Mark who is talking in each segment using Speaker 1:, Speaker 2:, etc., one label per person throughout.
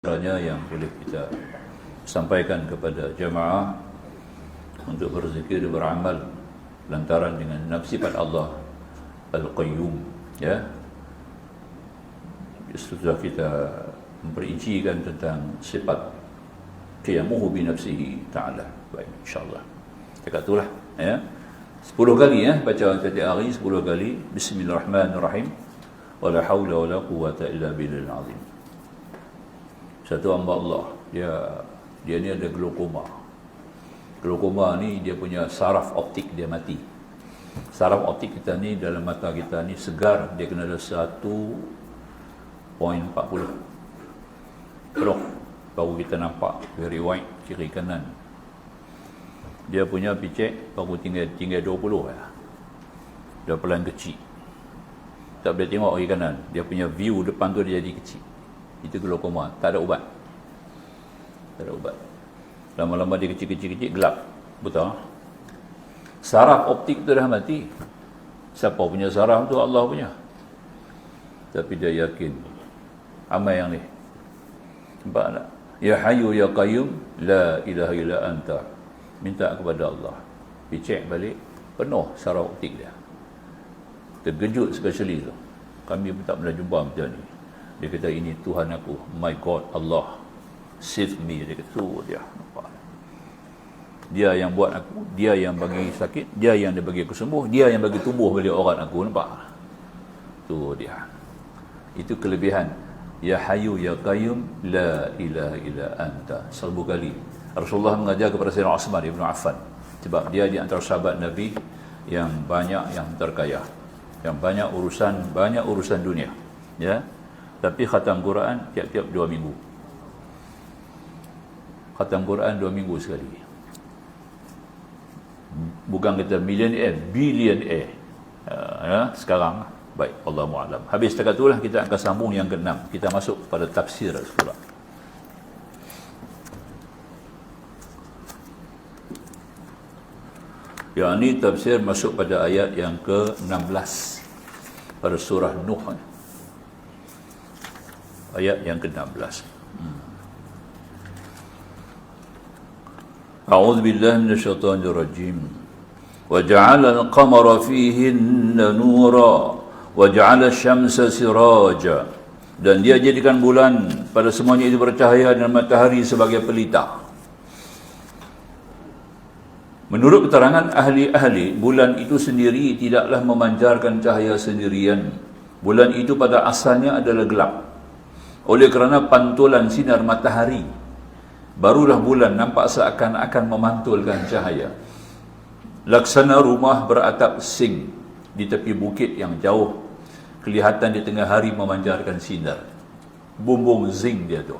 Speaker 1: yang boleh kita sampaikan kepada jemaah untuk berzikir dan beramal lantaran dengan sifat Allah Al-Qayyum, ya. Setelah kita memperincikan tentang sifat qiyamuhu bi nafsihi ta'ala. Baik, insyaAllah cakap itulah, ya. 10 kali, ya, baca setiap hari 10 kali. Bismillahirrahmanirrahim. Wala hawla wala quwwata illa billahil azim. Satu hamba Allah, dia ni ada glaukoma. Glaukoma ni dia punya saraf optik dia mati. Saraf optik kita ni dalam mata kita ni segar, dia kena ada 1.40 penuh baru kita nampak very white kiri kanan. Dia punya picek baru tinggal 20 ya. Dia pelan kecil. Tak boleh tengok kiri kanan. Dia punya view depan tu dia jadi kecil. Itu glaukoma, tak ada ubat. Tak ada ubat. Lama-lama dia kecil-kecil gelap. Betul? Saraf optik tu dah mati. Siapa punya saraf tu? Allah punya. Tapi dia yakin. Amal yang ni. Nampak tak? Ya Hayyu Ya Qayyum la ilaha illa anta. Minta kepada Allah. Pergi cek balik, penuh saraf optik dia. Terkejut sekali tu. Kami pun tak pernah jumpa macam ni. Dia kata, ini Tuhan aku, my God, Allah, save me. Dia kata, tu dia. Nampak? Dia yang buat aku, dia yang bagi sakit, dia yang dia bagi aku sembuh, dia yang bagi tumbuh balik orat aku. Nampak? Tu dia. Itu kelebihan. Ya Hayyu Ya Qayyum la ilaha illa anta. 1000 kali. Rasulullah mengajar kepada Sayyidina Uthman Ibn Affan. Sebab dia di antara sahabat Nabi yang banyak yang terkaya. Yang banyak urusan dunia. Ya. Tapi khatam Quran tiap-tiap 2 minggu. Khatam Quran 2 minggu sekali. Bukan kita millionaire, billionaire. Ya, sekarang. Baik, Allahu a'lam. Habis setakat itulah kita akan sambung yang ke-6. Kita masuk pada tafsir surah. Yang ini tafsir masuk pada ayat yang ke-16 pada surah Nuh. Ayat yang ke-16. A'udzu billahi minasyaitonir rajim. Wa ja'ala al-qamara fihinna nura wa ja'ala asy-syamsa siraja. Dan dia jadikan bulan pada semuanya itu bercahaya dan matahari sebagai pelita. Menurut keterangan ahli-ahli, bulan itu sendiri tidaklah memancarkan cahaya sendirian. Bulan itu pada asalnya adalah gelap. Oleh kerana pantulan sinar matahari, barulah bulan nampak seakan-akan memantulkan cahaya. Laksana rumah beratap sing di tepi bukit yang jauh, kelihatan di tengah hari memancarkan sinar. Bumbung zinc dia tu.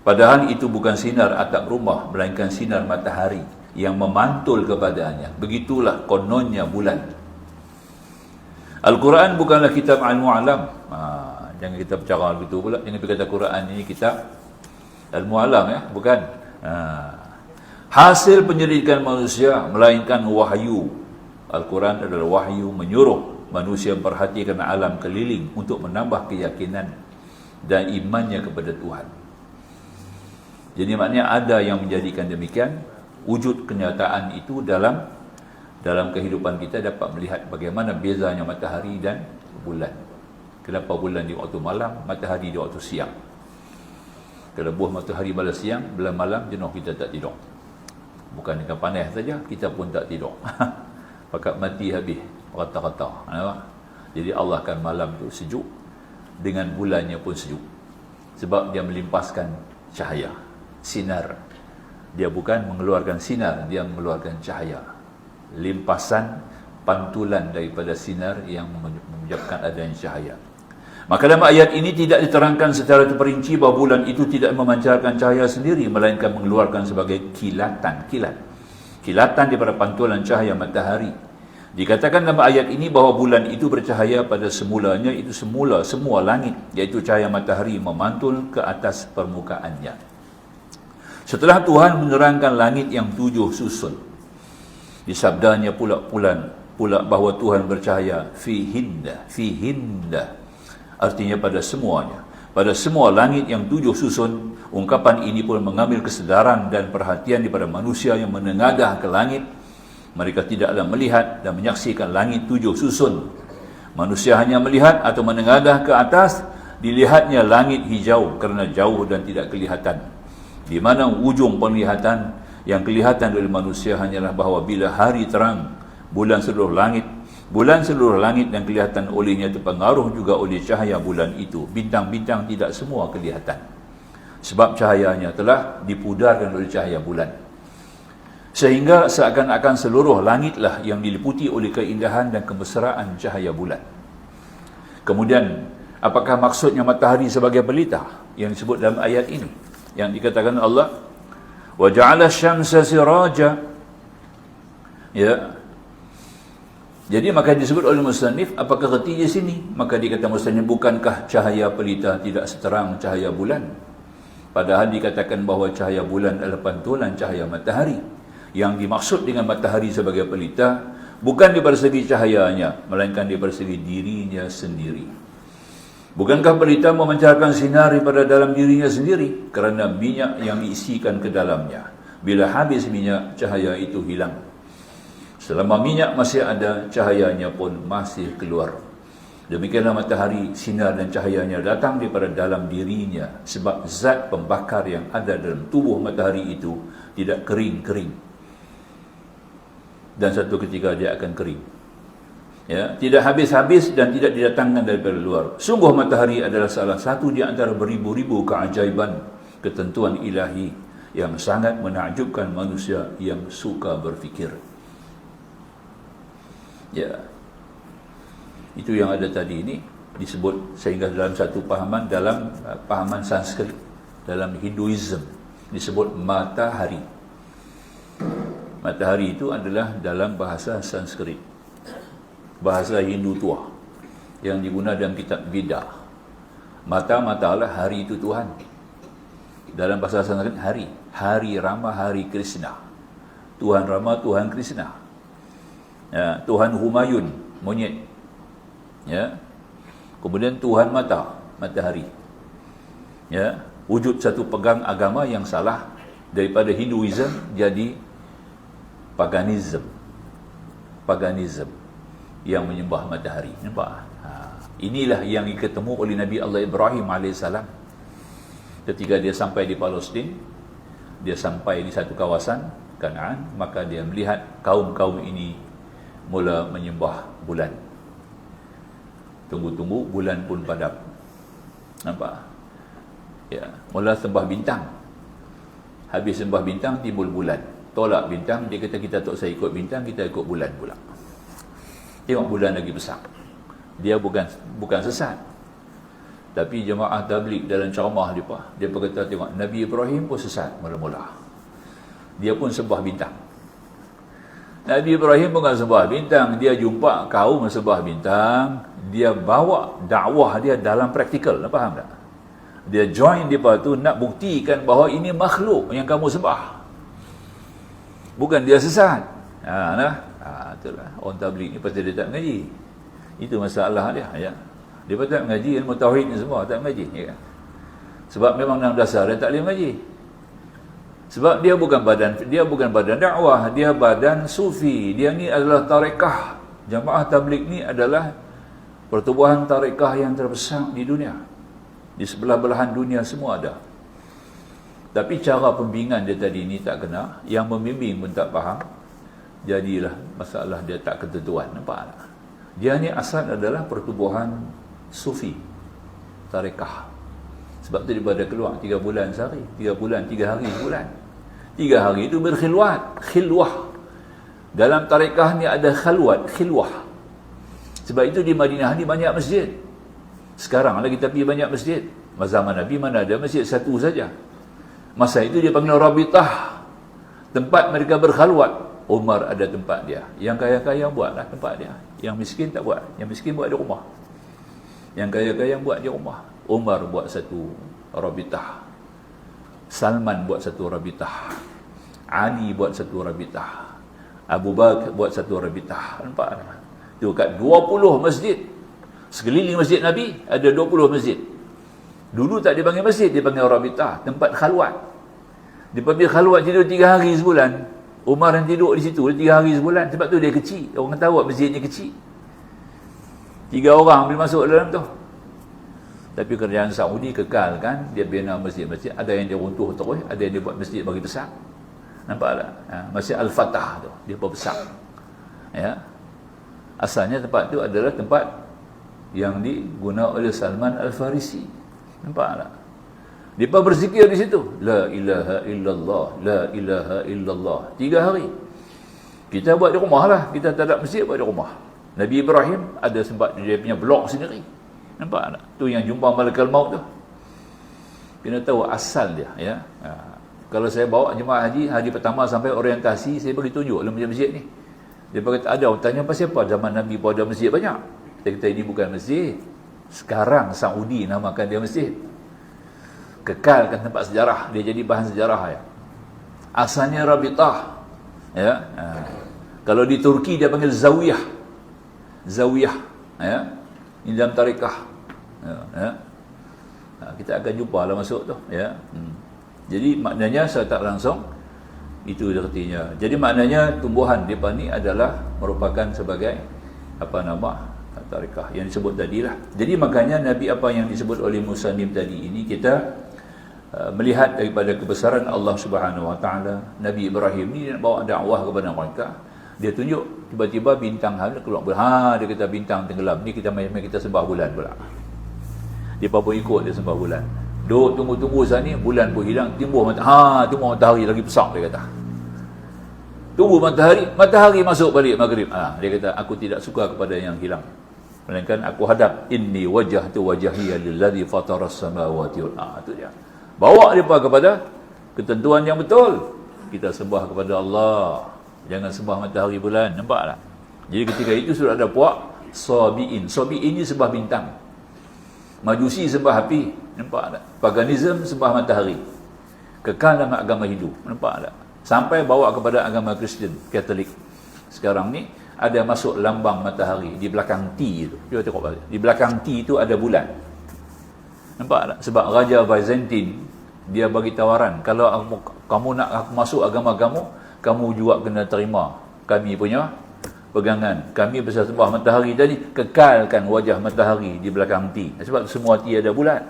Speaker 1: Padahal itu bukan sinar atap rumah, melainkan sinar matahari yang memantul kepadanya. Begitulah kononnya bulan. Al-Quran bukanlah kitab al-mu'alam. Jangan kita bercara begitu pula. Jangan kita kata Quran ini kitab al-mu'alam, ya, bukan. Hasil penyelidikan manusia, melainkan wahyu. Al-Quran adalah wahyu menyuruh manusia memperhatikan alam keliling untuk menambah keyakinan dan imannya kepada Tuhan. Jadi maknanya ada yang menjadikan demikian. Wujud kenyataan itu dalam kehidupan kita dapat melihat bagaimana bezanya matahari dan bulan. Kenapa bulan di waktu malam, matahari di waktu siang. Kalau buah matahari pada siang, bila malam jenuh kita tak tidur. Bukan dengan panas saja, kita pun tak tidur. Pakat mati habis, rata-rata. Jadi Allah akan malam tu sejuk, dengan bulannya pun sejuk. Sebab dia melimpaskan cahaya, sinar. Dia bukan mengeluarkan sinar, dia mengeluarkan cahaya. Limpasan, pantulan daripada sinar yang menyebabkan adanya cahaya. Maka dalam ayat ini tidak diterangkan secara terperinci bahawa bulan itu tidak memancarkan cahaya sendiri, melainkan mengeluarkan sebagai kilatan daripada pantulan cahaya matahari. Dikatakan dalam ayat ini bahawa bulan itu bercahaya pada semulanya, itu semua langit, iaitu cahaya matahari memantul ke atas permukaannya. Setelah Tuhan menerangkan langit yang 7 susun, disabdanya pula bahawa Tuhan bercahaya fihinda, artinya pada semuanya. pada semua langit yang 7 susun. Ungkapan ini pun mengambil kesedaran dan perhatian daripada manusia yang menengadah ke langit. Mereka tidaklah melihat dan menyaksikan langit 7 susun. Manusia hanya melihat atau menengadah ke atas, dilihatnya langit hijau kerana jauh dan tidak kelihatan. Di mana ujung penglihatan, yang kelihatan oleh manusia hanyalah bahawa bila hari terang, bulan seluruh langit dan kelihatan olehnya terpengaruh juga oleh cahaya bulan itu. Bintang-bintang tidak semua kelihatan, sebab cahayanya telah dipudarkan oleh cahaya bulan. Sehingga seakan-akan seluruh langitlah yang diliputi oleh keindahan dan kemesraan cahaya bulan. Kemudian, apakah maksudnya matahari sebagai pelita yang disebut dalam ayat ini? Yang dikatakan Allah, wa ja'ala syamsa siraja. Ya. Jadi maka disebut oleh musannif, apakah reti di sini? Maka dikata musannif, bukankah cahaya pelita tidak seterang cahaya bulan? Padahal dikatakan bahawa cahaya bulan adalah pantulan cahaya matahari. Yang dimaksud dengan matahari sebagai pelita bukan daripada segi cahayanya, melainkan daripada segi dirinya sendiri. Bukankah pelita memancarkan sinar daripada dalam dirinya sendiri kerana minyak yang diisikan ke dalamnya? Bila habis minyak, cahaya itu hilang. Selama minyak masih ada, cahayanya pun masih keluar. Demikianlah matahari, sinar dan cahayanya datang daripada dalam dirinya, sebab zat pembakar yang ada dalam tubuh matahari itu tidak kering-kering. Dan satu ketika dia akan kering. Ya, tidak habis-habis dan tidak didatangkan daripada luar. Sungguh matahari adalah salah satu di antara beribu-ribu keajaiban ketentuan ilahi yang sangat menakjubkan manusia yang suka berfikir. Ya, itu yang ada tadi ini disebut sehingga dalam satu pahaman, dalam pahaman Sanskrit, dalam Hinduism disebut matahari. Matahari itu adalah dalam bahasa Sanskrit, bahasa Hindu tua yang digunakan dalam kitab Veda. Mata-mata lah hari itu Tuhan. Dalam bahasa Sanskrit hari Rama, hari Krishna. Tuhan Rama, Tuhan Krishna. Ya, Tuhan Humayun, monyet. Ya. Kemudian Tuhan mata, matahari. Ya, wujud satu pegang agama yang salah daripada Hinduism jadi paganism. Paganism yang menyembah matahari. Nampak? Inilah yang diketemu oleh Nabi Allah Ibrahim AS ketika dia sampai di Palestin. Dia sampai di satu kawasan Kanaan, maka dia melihat kaum-kaum ini mula menyembah bulan. Tunggu-tunggu, bulan pun padam. Nampak? Ya, mula sembah bintang. Habis sembah bintang, timbul bulan. Tolak bintang, dia kata kita tak usah ikut bintang, kita ikut bulan pula. Tengok bulan lagi besar. Dia bukan sesat. Tapi jemaah tabligh dalam ceramah dia berkata, tengok Nabi Ibrahim pun sesat mula-mula. Dia pun sembah bintang. Nabi Ibrahim bukan sembah bintang, dia jumpa kaum sembah bintang, dia bawa dakwah dia dalam praktikal, faham tak? Dia join dia tu nak buktikan bahawa ini makhluk yang kamu sembah. Bukan dia sesat. Itulah orang tabligh ni pasti dia tak mengaji. Itu masalah dia, ya. Dia pun tak mengaji ilmu tauhid ni semua, tak mengaji, ya. Sebab memang dalam dasar dia tak boleh mengaji. Sebab dia bukan badan dakwah, dia badan sufi. Dia ni adalah tarekah. Jamaah tabligh ni adalah pertubuhan tarekah yang terbesar di dunia. Di sebelah-belahan dunia semua ada. Tapi cara pembimbingan dia tadi ni tak kena, yang membimbing pun tak faham. Jadilah masalah dia tak ketentuan. Nampak tak? Dia ni asal adalah pertubuhan sufi, tarekah. Sebab tu daripada keluar 3 bulan sehari, 3 bulan, 3 hari sebulan. 3 hari itu berkhilwat, khilwah. Dalam tarekah ni ada khalwat, khilwah. Sebab itu di Madinah ni banyak masjid. Sekarang lagi tapi banyak masjid. Masa zaman Nabi mana ada masjid satu saja. Masa itu dia panggil Rabitah. Tempat mereka berkhalwat. Umar ada tempat dia. Yang kaya-kaya buatlah tempat dia. Yang miskin tak buat. Yang miskin buat di rumah. Yang kaya-kaya buat di rumah. Umar buat satu Rabitah. Salman buat satu Rabitah. Ali buat satu Rabitah. Abu Bakar buat satu Rabitah. Nampak tak? Itu kat 20 masjid. Sekeliling masjid Nabi ada 20 masjid. Dulu tak dipanggil masjid, dipanggil Rabitah, tempat khalwat. Dia panggil khalwat tidur 3 hari sebulan. Umar yang tidur di situ 3 hari sebulan, sebab tu dia kecil. Orang tahu masjidnya kecil. 3 orang boleh masuk dalam tu. Tapi kerajaan Saudi kekal kan, dia bina masjid-masjid, ada yang dia runtuh terus, ada yang dia buat masjid bagi besar. Nampak tak? Masjid Al-Fatah tu, dia besar. Ya. Asalnya tempat tu adalah tempat yang digunakan oleh Salman Al-Farisi. Nampak tak? Dia berzikir di situ. La ilaha illallah, la ilaha illallah. 3 hari. Kita buat di rumah lah. Kita tak ada masjid, buat di rumah. Nabi Ibrahim ada sempat dia punya blok sendiri. Nampak tak? Tu yang jumpa malaikat maut tu. Kena tahu asal dia. Ya. Kalau saya bawa jemaah haji, hari pertama sampai orientasi, saya bagi tunjuk dalam masjid ni. Dia berkata, ada orang tanya pasal apa? Zaman Nabi pun ada masjid banyak. Saya kata, ini bukan masjid. Sekarang Saudi namakan dia masjid. Kekalkan tempat sejarah. Dia jadi bahan sejarah. Ya. Asalnya Rabitah. Ya. Kalau di Turki dia panggil Zawiyah. Zawiyah. Ya. Ini dalam tarikah. Ya. Kita akan jumpa lah masuk tu. Ya. Jadi maknanya saya tak langsung itu artinya. Jadi maknanya tumbuhan depan ni adalah merupakan sebagai apa nama tarikah yang disebut tadilah. Jadi makanya Nabi apa yang disebut oleh Musannim tadi ini kita melihat daripada kebesaran Allah Subhanahu Wa Taala. Nabi Ibrahim ni nak bawa dakwah kepada mereka. Dia tunjuk tiba-tiba bintang keluar. Dia kata bintang tenggelam ni kita main kita sembah bulan pula. Dia pun ikut dia sembah bulan. Duk tunggu-tunggu sana ni, bulan pun hilang, timbul matahari. Timbul matahari lagi besar, dia kata. Tunggu matahari masuk balik maghrib. Dia kata, aku tidak suka kepada yang hilang. Melainkan aku hadap, inni wajhtu wajhiya lillazi fataras samawati wal ardh. Itu dia. Bawa dia kepada ketentuan yang betul. Kita sembah kepada Allah. Jangan sembah matahari bulan. Nampak tak? Jadi ketika itu sudah ada puak Sabi'in. Sabi'in ini sembah bintang. Majusi sembah api. Nampak tak? Paganism sembah matahari. Kekal dalam agama Hindu. Nampak tak? Sampai bawa kepada agama Kristian, Katolik. Sekarang ni ada masuk lambang matahari di belakang T itu. Cuba tengok balik. Di belakang T itu ada bulan. Nampak tak? Sebab Raja Byzantine dia bagi tawaran, kalau kamu nak aku masuk agama kamu juga kena terima kami punya pegangan. Kami besar sembah matahari tadi, kekalkan wajah matahari di belakang T. Sebab semua T ada bulan.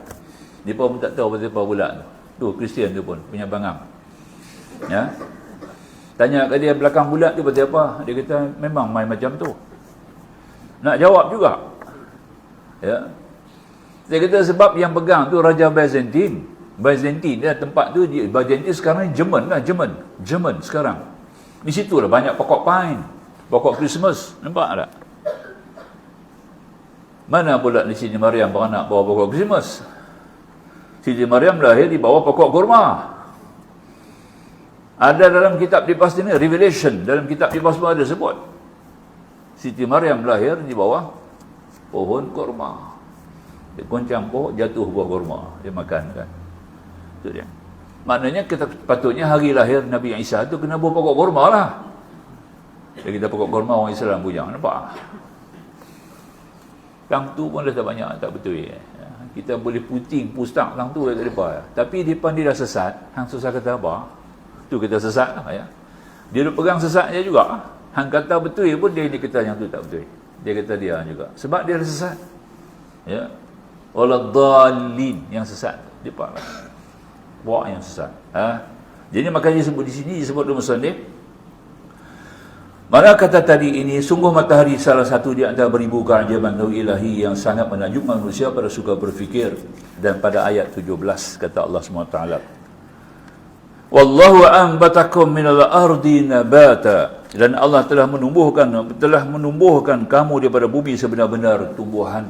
Speaker 1: Dia pun tak tahu pasal apa bulan tu. Tu Kristian tu pun punya bangang. Ya. Tanya ke dia belakang bulan tu pasal apa? Dia kata memang main macam tu. Nak jawab juga. Ya. Saya kata sebab yang pegang tu Raja Byzantine. Byzantine dia tempat tu, Byzantine sekarang ni Jerman lah, Jerman sekarang. Di situ lah banyak pokok pine, pokok Christmas. Nampak tak? Mana pula di Siti Maryam beranak bawa pokok Christmas? Siti Maryam lahir di bawah pokok kurma. Ada dalam kitab di pas ini, Revelation, dalam kitab di pas ada sebut. Siti Maryam lahir di bawah pohon kurma. Dia goncang pohon, jatuh buah kurma. Dia makan kan. Itu dia. Maknanya kita patutnya hari lahir Nabi Isa tu kena buah pokok kurma lah. Dia kita pokok kurma orang Islam punya. Nampak? Tang tu pun dah tak banyak, tak betul. Kita boleh puting, pustak tang tu dekat depan. Tapi depan dia dah sesat. Hang susah kata apa? Tu kita sesat lah ya. Dia duk pegang sesatnya juga. Hang kata betul pun dia kata yang tu tak betul. Dia kata dia juga. Sebab dia dah sesat. Ya. Waladhdallin yang sesat. Depan lah. Buat yang sesat. Jadi makanya disebut di sini disebut oleh musannif. Mana kata tadi ini sungguh matahari salah satu di antara beribu keajaiban ilahi yang sangat menakjubkan manusia pada suka berfikir. Dan pada ayat 17 kata Allah SWT, wallahu anbatakum minal ardi nabata, dan Allah telah menumbuhkan kamu daripada bumi sebenar-benar tumbuhan.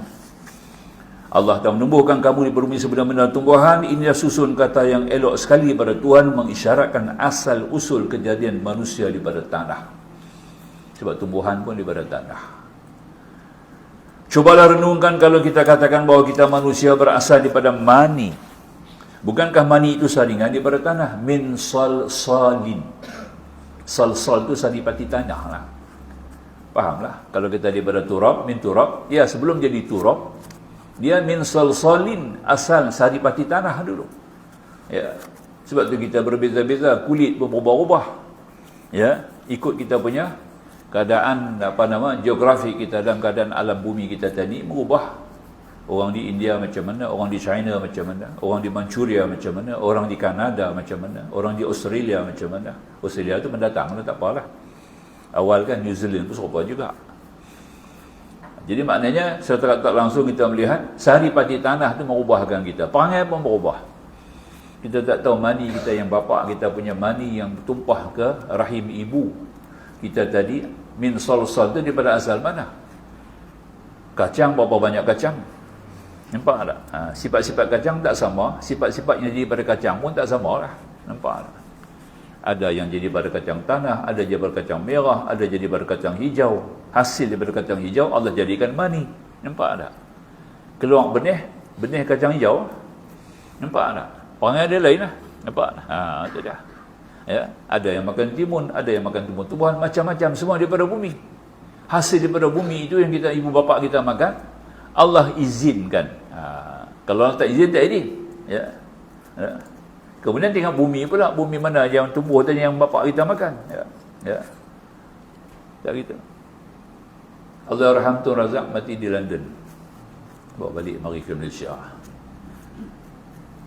Speaker 1: Allah telah menumbuhkan kamu di bumi sebenar-benar tumbuhan. Inilah susun kata yang elok sekali pada Tuhan, mengisyaratkan asal usul kejadian manusia daripada tanah. Sebab tumbuhan pun daripada tanah. Cubalah renungkan kalau kita katakan bahawa kita manusia berasal daripada mani. Bukankah mani itu saringan daripada tanah? Min salsalin. Salsal itu saripati tanah lah. Fahamlah? Kalau kita daripada turab, min turab. Ya, sebelum jadi turab, Dia min salsalin, asal saripati tanah dulu. Ya. Sebab tu kita berbeza-beza, kulit pun berubah-ubah. Ya, ikut kita punya keadaan geografi kita dalam keadaan alam bumi kita tadi berubah. Orang di India macam mana, orang di China macam mana, orang di Manchuria macam mana, orang di Kanada macam mana, orang di Australia macam mana. Australia tu mendatang, tak apalah. Awal kan New Zealand pun serupa juga. Jadi maknanya secara tak langsung kita melihat saripati tanah tu merubahkan kita. Perangai pun berubah. Kita tak tahu mani kita yang bapa kita punya mani yang tumpah ke rahim ibu kita tadi min salsal tu daripada asal mana? Kacang, berapa banyak kacang? Nampak tak? Sifat-sifat kacang tak sama, sifat-sifat yang jadi pada kacang pun tak sama lah. Nampak tak? Ada yang jadi pada kacang tanah, ada jadi pada kacang merah, ada jadi pada kacang hijau. Hasil daripada kacang hijau Allah jadikan mani. Nampak tak? Keluar benih kacang hijau. Nampak tak? Perangai dia lain lah. Nampak tak? Itu dah. Ya, ada yang makan timun, ada yang makan tumbuh-tumbuhan, macam-macam, semua daripada bumi. Hasil daripada bumi itu yang kita ibu bapa kita makan, Allah izinkan. Kalau Allah tak izin, tak jadi. Ya. Ya. Kemudian tengok bumi pula, bumi mana yang tumbuh tadi yang bapa kita makan. Ya. Ya. Tak gitu. Allah Rahman Tun Razak mati di London. Bawa balik mari ke Malaysia.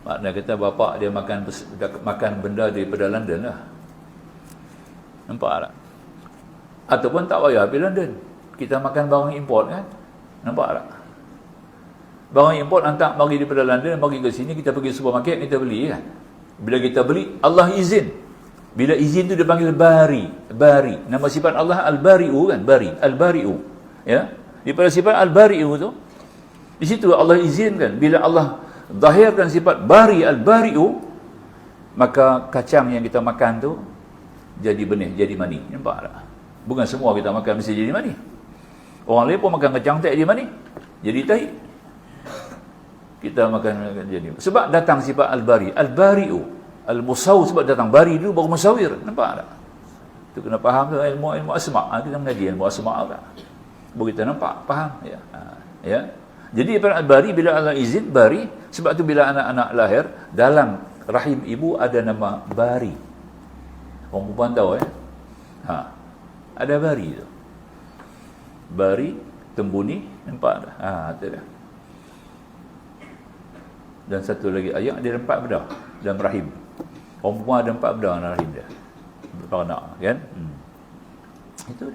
Speaker 1: Makna kata bapa dia makan benda daripada London lah. Nampak tak? Ataupun tak payah pergi London. Kita makan barang import kan? Nampak tak? Barang import hantar mari daripada London, mari ke sini, kita pergi supermarket, kita beli kan? Bila kita beli, Allah izin. Bila izin tu dia panggil bari. Nama sifat Allah Al-Bari'u kan? Al-Bari'u. Ya? Daripada sifat Al-Bari'u tu, di situ Allah izinkan. Bila Allah zahirkan sifat Bari Al-Bari'u, maka kacang yang kita makan tu jadi benih, jadi mani. Nampak tak? Bukan semua kita makan mesti jadi mani. Orang lain pun makan kacang tak jadi mani, jadi tahi. Kita makan jadi. Sebab datang sifat Al-Bari, Al-Bari'u, Al-Musaw, sebab datang bari dulu baru musawir. Nampak tak? Itu kena faham tu ilmu asma'. Kita mengaji ilmu asma' tak? Baru kita nampak, faham ya. Ya. Jadi daripada Al-Bari, bila Allah izin bari, sebab tu bila anak-anak lahir dalam rahim ibu ada nama Bari. Orang perempuan tahu ada Bari tu. Bari, tembuni, nampak tak? Itu dah. Dan satu lagi ayat dia ada 4 bedah dalam rahim. Orang perempuan ada 4 bedah dalam rahim dia. Beranak kan? Itu.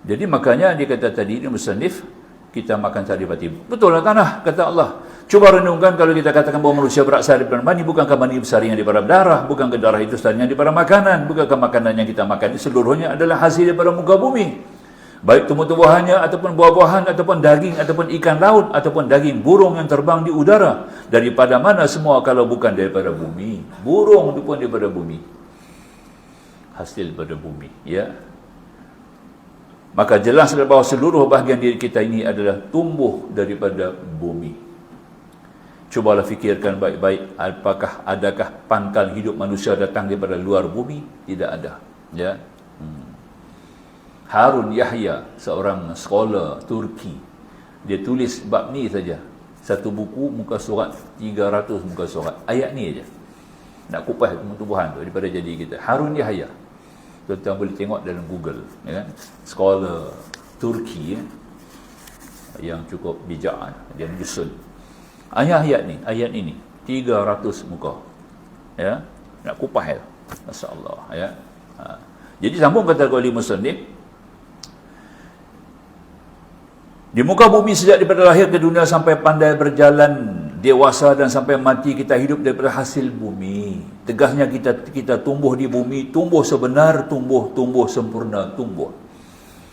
Speaker 1: Jadi makanya dia kata tadi di musannif, kita makan saripati. Betul lah tanah, kata Allah. Cuba renungkan kalau kita katakan bahawa manusia berasal daripada mani, bukankah mani besar yang daripada darah? Bukankah darah itu sebenarnya daripada makanan? Bukankah makanan yang kita makan itu seluruhnya adalah hasil daripada muka bumi? Baik tumbuh-tumbuhannya, ataupun buah-buahan, ataupun daging, ataupun ikan laut, ataupun daging burung yang terbang di udara. Daripada mana semua kalau bukan daripada bumi? Burung itu pun daripada bumi. Hasil daripada bumi. Ya. Maka jelas bahawa seluruh bahagian diri kita ini adalah tumbuh daripada bumi. Cubalah fikirkan baik-baik, adakah pangkal hidup manusia datang daripada luar bumi? Tidak ada. Ya. Harun Yahya, seorang scholar Turki, dia tulis bab ni saja. Satu buku, muka surat 300 muka surat. Ayat ni aja. Nak kupas tumbuh-tumbuhan tu daripada jadi kita. Harun Yahya. Tuan-tuan boleh tengok dalam Google, ya kan? Scholar Turki, yang cukup bijak, dia menyusun. Ayat ini 300 muka. Ya, nak kupas ya. Masya-Allah, ya. Jadi sambung kata Qali Musannif, di muka bumi sejak daripada lahir ke dunia sampai pandai berjalan, dewasa dan sampai mati, kita hidup daripada hasil bumi. Tegasnya kita tumbuh di bumi, tumbuh sebenar, tumbuh sempurna, tumbuh.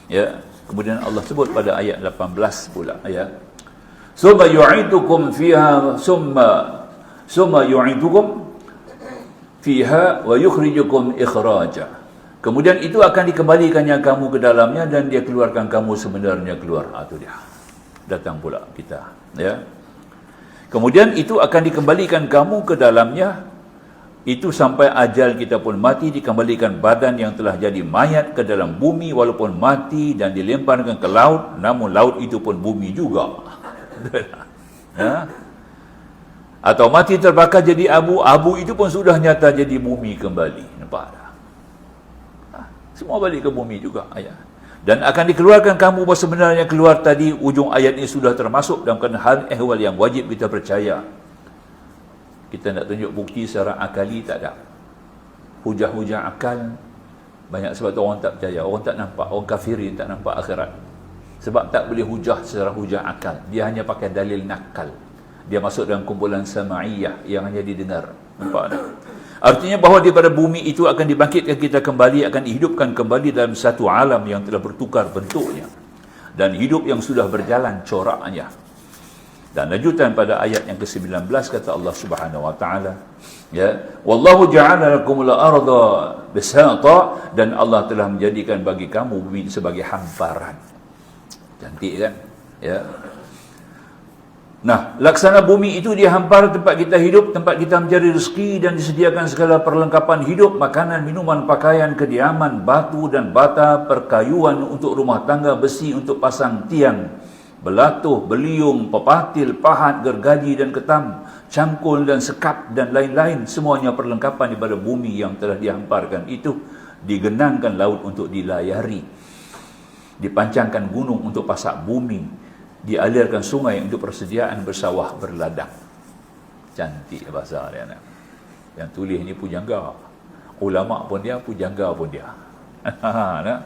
Speaker 1: Ya. Kemudian Allah sebut pada ayat 18 pula, ya. Summa yu'idukum fiha summa yu'idukum fiha wa yukhrijukum ikhraja. Kemudian itu akan dikembalikannya kamu ke dalamnya dan dia keluarkan kamu sebenarnya keluar. Itu dia. Datang pula kita, ya. Kemudian itu akan dikembalikan kamu ke dalamnya, itu sampai ajal kita pun mati, dikembalikan badan yang telah jadi mayat ke dalam bumi walaupun mati dan dilemparkan ke laut, namun laut itu pun bumi juga. Ha? Atau mati terbakar jadi abu, abu itu pun sudah nyata jadi bumi kembali. Nampak tak? Semua balik ke bumi juga ayat. Dan akan dikeluarkan kamu bahawa sebenarnya keluar tadi, ujung ayat ini sudah termasuk dalam hal ehwal yang wajib kita percaya. Kita nak tunjuk bukti secara akali tak ada. Hujah-hujah akal banyak sebab tu orang tak percaya, orang tak nampak, orang kafirin tak nampak akhirat. Sebab tak boleh hujah secara hujah akal. Dia hanya pakai dalil nakal. Dia masuk dalam kumpulan sama'iyah yang hanya didengar. Nampak tak? Artinya bahawa daripada bumi itu akan dibangkitkan kita kembali, akan dihidupkan kembali dalam satu alam yang telah bertukar bentuknya. Dan hidup yang sudah berjalan coraknya. Dan lanjutan pada ayat yang ke-19 kata Allah Subhanahu wa taala, ya, wallahu ja'ala lakumul arda bisata, dan Allah telah menjadikan bagi kamu bumi sebagai hamparan. Cantik kan? Ya. Nah, laksana bumi itu dihampar tempat kita hidup, tempat kita mencari rezeki dan disediakan segala perlengkapan hidup, makanan, minuman, pakaian, kediaman, batu dan bata, perkayuan untuk rumah tangga, besi untuk pasang tiang, belatuh, beliung, pepatil, pahat, gergaji dan ketam, cangkul dan sekap dan lain-lain. Semuanya perlengkapan daripada bumi yang telah dihamparkan itu. Digenangkan laut untuk dilayari, dipancangkan gunung untuk pasak bumi, dialirkan sungai untuk persediaan bersawah berladang. Cantik bahasa dia. Yang tulis ni pujangga. Ulama pun dia, pujangga pun dia. Nah,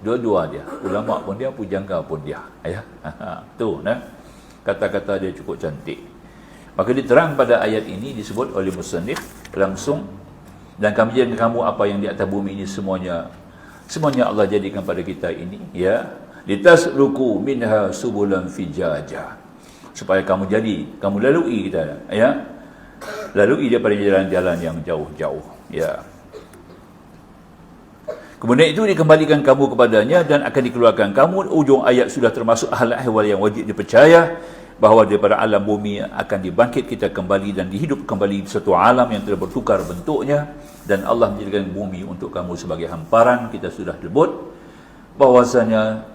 Speaker 1: dua-dua dia. Ulama pun dia, pujangga pun dia. Ya. Tu nah. Kata-kata dia cukup cantik. Maka diterang pada ayat ini disebut oleh musannif langsung, dan kami jadikan kamu apa yang di atas bumi ini semuanya Allah jadikan pada kita ini, ya. Litasluku minha subulan fijaja, supaya kamu lalui kita, ya, lalui daripada jalan-jalan yang jauh-jauh, ya. Kemudian itu dikembalikan kamu kepadanya dan akan dikeluarkan kamu. Ujung ayat sudah termasuk hal ehwal yang wajib dipercaya, bahawa daripada alam bumi akan dibangkit kita kembali dan dihidup kembali satu alam yang telah bertukar bentuknya, dan Allah menjadikan bumi untuk kamu sebagai hamparan. Kita sudah sebut bahwasanya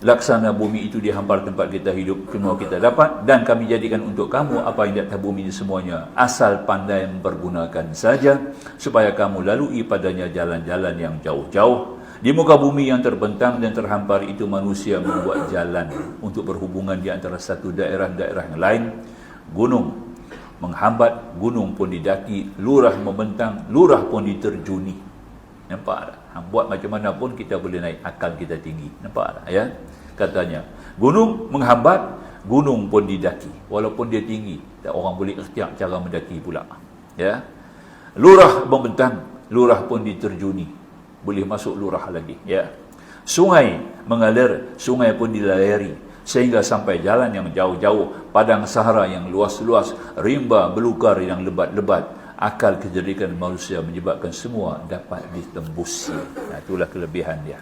Speaker 1: laksana bumi itu dihampar tempat kita hidup, semua kita dapat, dan kami jadikan untuk kamu apa yang di atas bumi ini semuanya, asal pandai mempergunakan saja, supaya kamu lalui padanya jalan-jalan yang jauh-jauh. Di muka bumi yang terbentang dan terhampar itu manusia membuat jalan untuk berhubungan di antara satu daerah-daerah yang lain. Gunung menghambat, gunung pun didaki, lurah membentang, lurah pun diterjuni. Nampak tak? Buat macam mana pun kita boleh naik, akal kita tinggi. Nampak tak? Ya? Katanya, gunung menghambat, gunung pun didaki. Walaupun dia tinggi, tak orang boleh ikhtiar cara mendaki pula. Ya? Lurah membentang, lurah pun diterjuni. Boleh masuk lurah lagi. Ya? Sungai mengalir, sungai pun dilayari. Sehingga sampai jalan yang jauh-jauh, padang sahara yang luas-luas, rimba belukar yang lebat-lebat. Akal kejadian manusia menyebabkan semua dapat ditembusi. Nah, itulah kelebihan dia.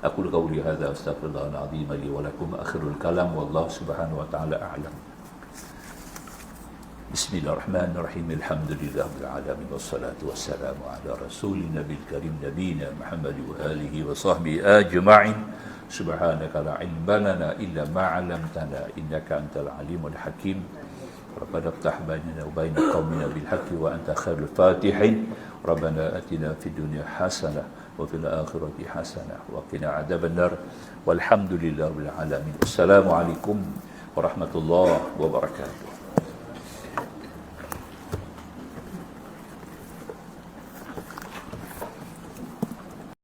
Speaker 1: Aku qauli hadza astaghfirullahal azim li wa lakum, akhirul kalam, wallahu subhanahu wa ta'ala a'lam. Bismillahirrahmanirrahim. Alhamdulillahil alamin, wassalatu wassalamu ala rasulina bil karim nabiyina Muhammad wa alihi wa sahbihi ajma'in. Subhanaka la ilma lana illa ma 'allamtana innaka antal alimul hakim. ربنا افتح بيننا وبين قومنا بالحق وأنت خير الفاتحين. ربنا آتنا في الدنيا حسنة وفي الآخرة حسنة وقنا عذاب النار والحمد لله رب العالمين. السلام عليكم ورحمة الله وبركاته.